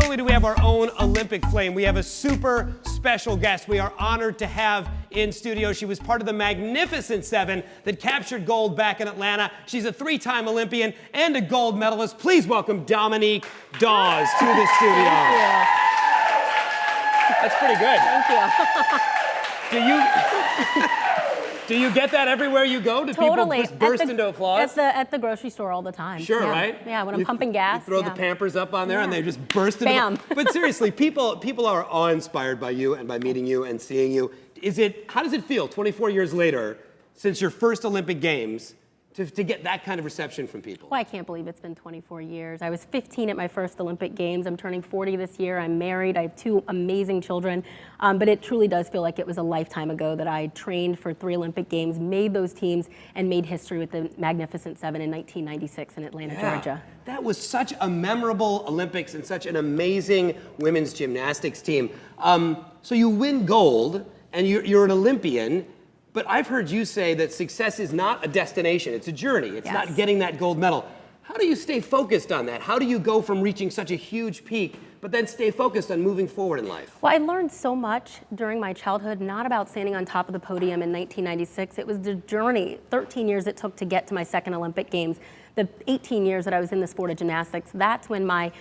only do we have our own Olympic flame, we have a super special guest we are honored to have in studio. She was part of the Magnificent Seven that captured gold back in Atlanta. She's a three-time Olympian and a gold medalist. Please welcome Dominique Dawes to the studio. Thank you. That's pretty good. Thank you. Do you get that everywhere you go? Do Totally. people just burst into applause? At the grocery store all the time. Sure, yeah. right? Yeah, when I'm pumping gas. You throw the Pampers up on there and they just burst into Bam. But seriously, people are awe-inspired by you and by meeting you and seeing you. How does it feel 24 years later, since your first Olympic Games, to get that kind of reception from people? Well, I can't believe it's been 24 years. I was 15 at my first Olympic Games. I'm turning 40 this year. I'm married. I have two amazing children. But it truly does feel like it was a lifetime ago that I trained for 3 Olympic Games, made those teams, and made history with the Magnificent Seven in 1996 in Atlanta, Georgia. That was such a memorable Olympics and such an amazing women's gymnastics team. So you win gold, and you're an Olympian. But I've heard you say that success is not a destination, it's a journey. It's not getting that gold medal. How do you stay focused on that? How do you go from reaching such a huge peak, but then stay focused on moving forward in life? Well, I learned so much during my childhood, not about standing on top of the podium in 1996. It was the journey, 13 years it took to get to my second Olympic Games. The 18 years that I was in the sport of gymnastics, that's when my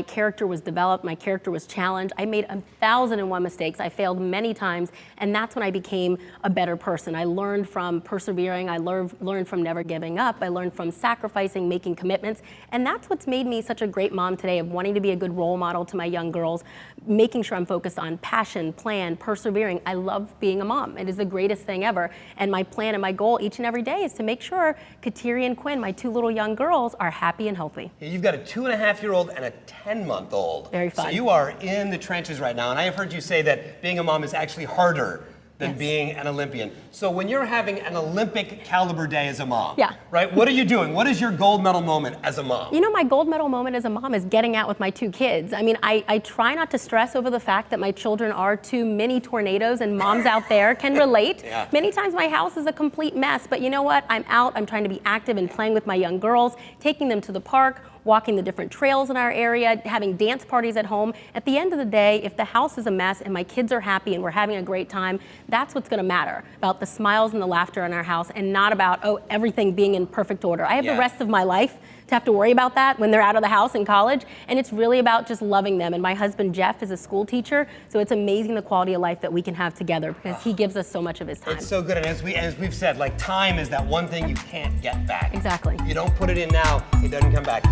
character was developed, my character was challenged. I made 1,001 mistakes. I failed many times, and that's when I became a better person. I learned from persevering. I learned from never giving up. I learned from sacrificing, making commitments, and that's what's made me such a great mom today, of wanting to be a good role model to my young girls, making sure I'm focused on passion, plan, persevering. I love being a mom. It is the greatest thing ever, and my plan and my goal each and every day is to make sure Kateri and Quinn, my 2 little young girls, are happy and healthy. Yeah, you've got a 2.5-year-old and a 10-month-old. Very fun. So you are in the trenches right now, and I have heard you say that being a mom is actually harder than being an Olympian. So when you're having an Olympic caliber day as a mom, right? What are you doing? What is your gold medal moment as a mom? You know, my gold medal moment as a mom is getting out with my 2 kids. I mean, I try not to stress over the fact that my children are 2 mini tornadoes, and moms out there can relate. Many times my house is a complete mess, but you know what? I'm out, I'm trying to be active and playing with my young girls, taking them to the park, walking the different trails in our area, having dance parties at home. At the end of the day, if the house is a mess and my kids are happy and we're having a great time, that's what's gonna matter, about the smiles and the laughter in our house, and not about, everything being in perfect order. I have the rest of my life to have to worry about that when they're out of the house in college, and it's really about just loving them. And my husband, Jeff, is a school teacher, so it's amazing the quality of life that we can have together, because he gives us so much of his time. It's so good, and as we've said, like, time is that one thing you can't get back. Exactly. You don't put it in now, it doesn't come back.